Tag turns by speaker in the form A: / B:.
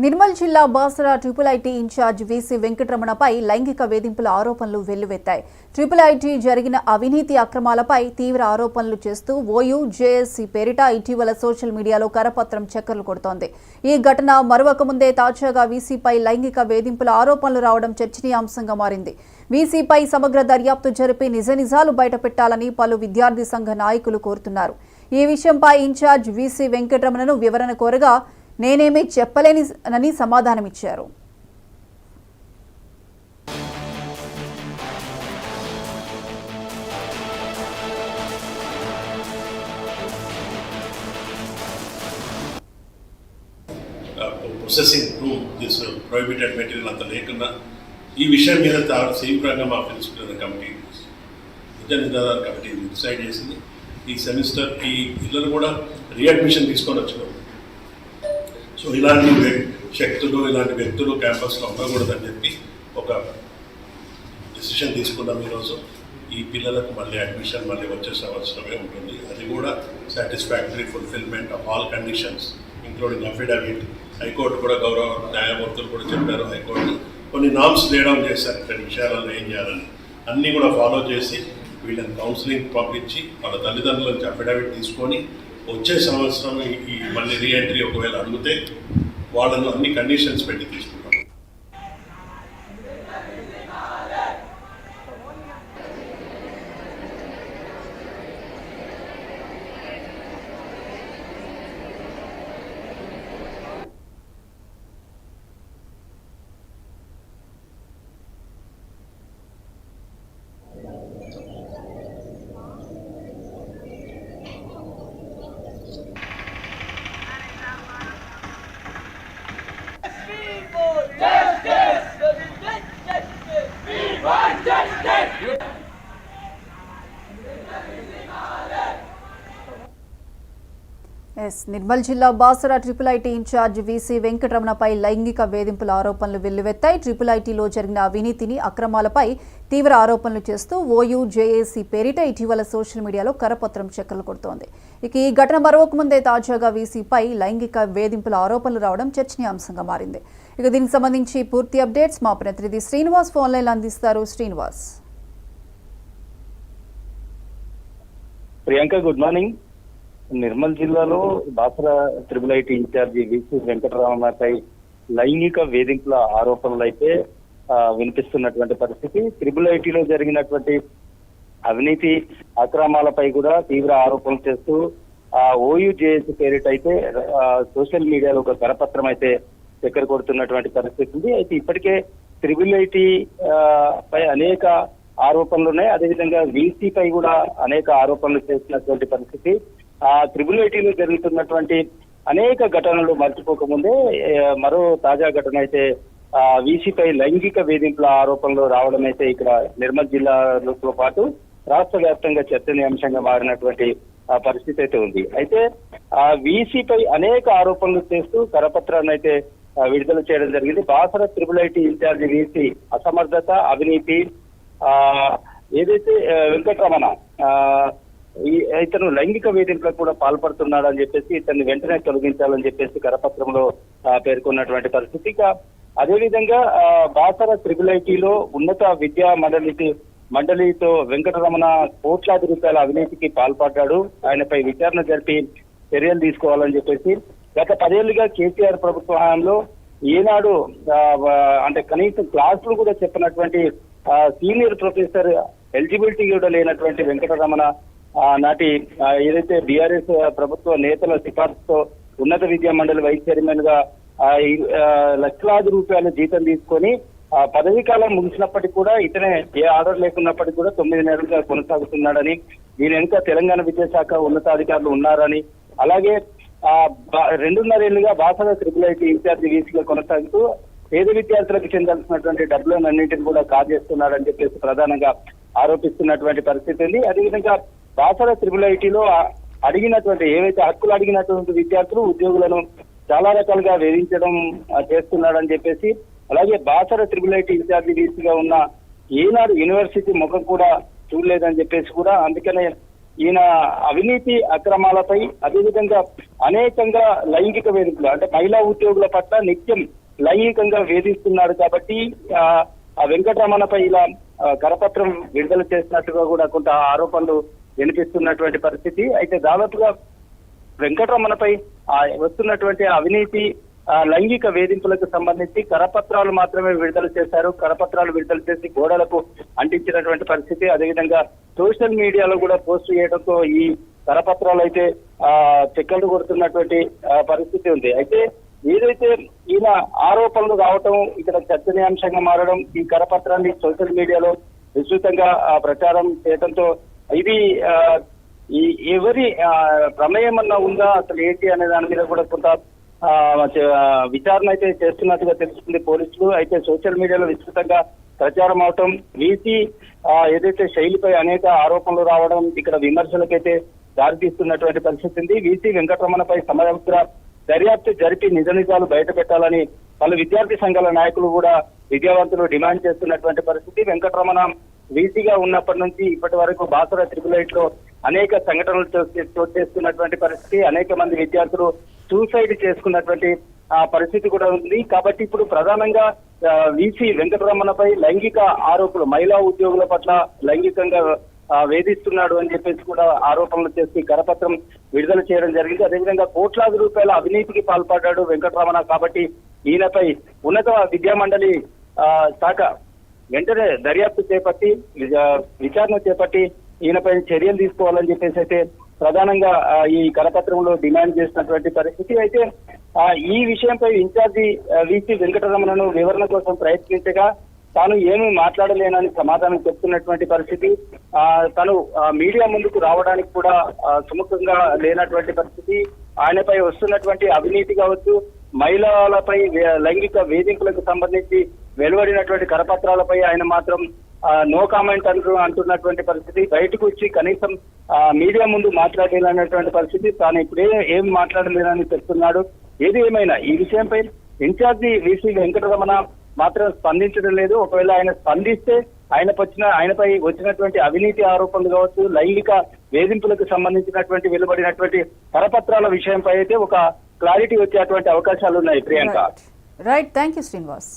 A: నిర్మల్ జిల్లా Basara IIT incharge VC వెంకటరమణపై లైంగిక వేధింపుల ఆరోపణలు వెల్లువెత్తాయి. ఐఐటి జరిగిన అవినీతి అక్రమాలపై తీవ్ర ఆరోపణలు చేస్తూ ఓయూ జేఏసీ పేరిట ఇటీవల సోషల్ మీడియాలో కరపత్రం చక్కర్లు కొడుతోంది. ఈ ఘటన మరొక ముందే తాజాగా వీసీపై లైంగిక వేధింపుల ఆరోపణలు రావడం చర్చనీయాంశంగా మారింది. వీసీపై సమగ్ర దర్యాప్తు జరిపి నిజాలు బయటపెట్టాలని పలు విద్యార్థి సంఘ నాయకులు కోరుతున్నారు. ఈ విషయంపై ఇన్ఛార్జ్ వీసీ వెంకటరమణను వివరణ కోరగా నేనేమీ చెప్పలేనని సమాధానమిచ్చారు.
B: Processing to this prohibited material అంత లేకుండా ఈ విషయం మీద తీవ్రంగా మా ప్రిన్సిపల్ కమిటీ నిజాధార కమిటీ డిసైడ్ చేసింది. ఈ సెమిస్టర్ ఈ పిల్లలు కూడా రీఅడ్మిషన్ తీసుకొని వచ్చినారు. సో ఇలాంటి శక్తులు ఇలాంటి వ్యక్తులు క్యాంపస్లో ఉండకూడదని చెప్పి ఒక డిసిషన్ తీసుకున్నాం. ఈరోజు ఈ పిల్లలకు మళ్ళీ అడ్మిషన్ మళ్ళీ వచ్చే సంవత్సరమే ఉంటుంది. అది కూడా satisfactory fulfilment of all conditions including affidavit. High court కూడా గౌరవ న్యాయమూర్తులు కూడా చెప్పారు. హైకోర్టు కొన్ని నామ్స్ లేడౌన్ చేశారు ఇక్కడ విషయాలలో ఏం చేయాలని. అన్నీ కూడా ఫాలో చేసి వీళ్ళని కౌన్సిలింగ్ పంపించి వాళ్ళ తల్లిదండ్రుల నుంచి అఫిడవిట్ తీసుకొని వచ్చే సంవత్సరం ఈ మళ్ళీ రీఎంట్రీ ఒకవేళ అడిగితే వాళ్ళను అన్ని కండిషన్స్ పెట్టి తీసుకుంటాం.
A: నిర్మల్ జిల్లా బాసరా ఐఐటి ఇన్ఛార్జ్ వీసీ వెంకటరమణపై లైంగిక వేధింపుల ఆరోపణలు వెల్లువెత్తాయి. ఐఐటిలో జరిగిన అవినీతిని అక్రమాలపై తీవ్ర ఆరోపణలు చేస్తూ ఓయూ జేఏసీ పేరిట ఇటీవల సోషల్ మీడియాలో కరపత్రం చక్కర్లు కొడుతోంది. ఇక ఈ ఘటన మరొక ముందే తాజాగా వీసీపై లైంగిక వేధింపుల ఆరోపణలు రావడం చర్చనీయాంశంగా మారింది. ఇక దీనికి సంబంధించి పూర్తి అప్డేట్స్ మా ప్రతినిధి శ్రీనివాస్ ఫోన్ లైన్ అందిస్తారు. శ్రీనివాస్.
C: Priyanka, good morning. నిర్మల్ జిల్లాలో బాసరా ఐఐటి ఇన్ఛార్జి వీసీ వెంకటరమణపై లైంగిక వేధింపుల ఆరోపణలు అయితే వినిపిస్తున్నటువంటి పరిస్థితి. ఐఐటిలో జరిగినటువంటి అవినీతి అక్రమాలపై కూడా తీవ్ర ఆరోపణలు చేస్తూ ఓయూ జేఏసీ పేరిట అయితే సోషల్ మీడియాలో ఒక కరపత్రం అయితే చక్కర కొడుతున్నటువంటి పరిస్థితి ఉంది. అయితే ఇప్పటికే ఐఐటి పై అనేక ఆరోపణలు ఉన్నాయి. అదేవిధంగా వీసీపై కూడా అనేక ఆరోపణలు చేసినటువంటి పరిస్థితి. ఐఐటిలో జరుగుతున్నటువంటి అనేక ఘటనలు మర్చిపోకముందే మరో తాజా ఘటన అయితే వీసీపై లైంగిక వేధింపుల ఆరోపణలు రావడం అయితే ఇక్కడ నిర్మల్ జిల్లాతో పాటు రాష్ట్ర వ్యాప్తంగా చర్చనీయాంశంగా మారినటువంటి పరిస్థితి అయితే ఉంది. అయితే వీసీపై అనేక ఆరోపణలు చేస్తూ కరపత్రాన్ని అయితే విడుదల చేయడం జరిగింది. బాసరా ఐఐటి ఇన్ఛార్జి వీసీ అసమర్థత, అవినీతి, ఏదైతే వెంకటరమణ ఇతను లైంగిక వేధింపులకు కూడా పాల్పడుతున్నాడని చెప్పేసి ఇతన్ని వెంటనే తొలగించాలని చెప్పేసి కరపత్రంలో పేర్కొన్నటువంటి పరిస్థితి. ఇక అదేవిధంగా బాసరా ఐఐటిలో ఉన్నత విద్యా మండలితో వెంకటరమణ కోట్లాది రూపాయల అవినీతికి పాల్పడ్డాడు. ఆయనపై విచారణ జరిపి చర్యలు తీసుకోవాలని చెప్పేసి గత 10 ఏళ్లుగా కేసీఆర్ ప్రభుత్వ హయాంలో ఏనాడు అంటే కనీసం క్లాసులు కూడా చెప్పినటువంటి సీనియర్ ప్రొఫెసర్ ఎలిజిబిలిటీ కూడా లేనటువంటి వెంకటరమణ నాటి ఏదైతే బీఆర్ఎస్ ప్రభుత్వ నేతల సిఫార్సుతో ఉన్నత విద్యా మండలి వైస్ చైర్మన్ గా లక్షలాది రూపాయల జీతం తీసుకొని పదవీ కాలం ముగిసినప్పటికీ కూడా ఇతనే ఏ ఆర్డర్ లేకున్నప్పటికీ కూడా 9 నెలలుగా కొనసాగుతున్నాడని, దీని వెనుక తెలంగాణ విద్యాశాఖ ఉన్నతాధికారులు ఉన్నారని, అలాగే 2.5 ఏళ్లుగా బాసరా ఐఐటి ఇన్ఛార్జి వీసీగా కొనసాగుతూ పేద విద్యార్థులకు చెందాల్సినటువంటి డబ్బులను అన్నింటిని కూడా కాజేస్తున్నాడని చెప్పేసి ప్రధానంగా ఆరోపిస్తున్నటువంటి పరిస్థితి ఉంది. అదేవిధంగా బాసరా ఐఐటిలో అడిగినటువంటి ఏవైతే హక్కులు అడిగినటువంటి విద్యార్థులు ఉద్యోగులను చాలా రకాలుగా వేధించడం చేస్తున్నాడని చెప్పేసి, అలాగే బాసరా ఐఐటి ఇన్ఛార్జి వీసీగా ఉన్న ఏనాడు యూనివర్సిటీ ముఖం కూడా చూడలేదని చెప్పేసి కూడా, అందుకనే ఈయన అవినీతి అక్రమాలపై అదేవిధంగా అనేకంగా లైంగిక వేధింపులు అంటే మహిళా ఉద్యోగుల పట్ల నిత్యం లైంగికంగా వేధిస్తున్నాడు కాబట్టి ఆ వెంకటరమణపై ఇలా కరపత్రం విడుదల చేసినట్టుగా కూడా కొంత ఆరోపణలు వినిపిస్తున్నటువంటి పరిస్థితి. అయితే దాదాపుగా వెంకటరమణపై వస్తున్నటువంటి అవినీతి లైంగిక వేధింపులకు సంబంధించి కరపత్రాలు మాత్రమే విడుదల చేశారు. కరపత్రాలు విడుదల చేసి గోడలకు అంటించినటువంటి పరిస్థితి. అదేవిధంగా సోషల్ మీడియాలో కూడా పోస్ట్ చేయడంతో ఈ కరపత్రాలు అయితే చెక్కలు కొడుతున్నటువంటి పరిస్థితి ఉంది. అయితే ఏదైతే ఈయన ఆరోపణలు రావటం ఇక్కడ చర్చనీయాంశంగా మారడం, ఈ కరపత్రాన్ని సోషల్ మీడియాలో విస్తృతంగా ప్రచారం చేయడంతో ఇది ఎవరి ప్రమేయం అన్నా ఉందా అసలు ఏంటి అనే దాని మీద కూడా కొంత విచారణ అయితే చేస్తున్నట్టుగా తెలుస్తుంది పోలీసులు. అయితే సోషల్ మీడియాలో విస్తృతంగా ప్రచారం అవటం, వీసీ ఏదైతే శైలిపై అనేక ఆరోపణలు రావడం ఇక్కడ విమర్శలకైతే దారితీస్తున్నటువంటి పరిస్థితి ఉంది. వీసీ వెంకటరమణపై సమగ్ర దర్యాప్తు జరిపి నిజ నిజాలు బయట పెట్టాలని పలు విద్యార్థి సంఘాల నాయకులు కూడా విద్యావంతులు డిమాండ్ చేస్తున్నటువంటి పరిస్థితి. వెంకటరమణ వీసీగా ఉన్నప్పటి నుంచి ఇప్పటి వరకు బాసర 888 లో అనేక సంఘటనలు చోటు చేసుకున్నటువంటి పరిస్థితి. అనేక మంది విద్యార్థులు సూసైడ్ చేసుకున్నటువంటి పరిస్థితి కూడా ఉంది. కాబట్టి ఇప్పుడు ప్రధానంగా వీసీ వెంకటరమణపై లైంగిక ఆరోపణలు, మహిళా ఉద్యోగుల పట్ల లైంగికంగా వేధిస్తున్నాడు అని చెప్పేసి కూడా ఆరోపణలు చేసి కరపత్రం విడుదల చేయడం జరిగింది. అదేవిధంగా కోట్లాది రూపాయల అవినీతికి పాల్పడ్డాడు వెంకటరమణ. కాబట్టి ఈయనపై ఉన్నత విద్యామండలి శాఖ వెంటనే దర్యాప్తు చేపట్టి విచారణ చేపట్టి ఈయనపై చర్యలు తీసుకోవాలని చెప్పేసి అయితే ప్రధానంగా ఈ కరపత్రంలో డిమాండ్ చేసినటువంటి పరిస్థితి. అయితే ఈ విషయంపై ఇన్ఛార్జి వీసీ వెంకటరమణను వివరణ కోసం ప్రయత్నించగా తాను ఏమీ మాట్లాడలేనని సమాధానం చెప్తున్నటువంటి పరిస్థితి. తను మీడియా ముందుకు రావడానికి కూడా సుముఖంగా లేనటువంటి పరిస్థితి. ఆయనపై వస్తున్నటువంటి అవినీతి కావచ్చు, మహిళలపై లైంగిక వేధింపులకు సంబంధించి వెలువడినటువంటి కరపత్రాలపై ఆయన మాత్రం నో కామెంట్ అంటున్నటువంటి పరిస్థితి. బయటకు వచ్చి కనీసం మీడియా ముందు మాట్లాడలేనటువంటి పరిస్థితి. తాను ఇప్పుడే ఏం మాట్లాడలేనని చెప్తున్నాడు. ఏది ఏమైనా ఈ విషయంపై ఇన్ఛార్జి వీసీ వెంకటరమణ మాత్రం స్పందించడం లేదు. ఒకవేళ ఆయన స్పందిస్తే ఆయనపై వచ్చినటువంటి అవినీతి ఆరోపణలు కావచ్చు, లైంగిక వేధింపులకు సంబంధించినటువంటి వెలువడినటువంటి కరపత్రాల విషయంపై అయితే ఒక క్లారిటీ వచ్చేటువంటి అవకాశాలు ఉన్నాయి. Priyanka.
A: Right, thank you Srinivas.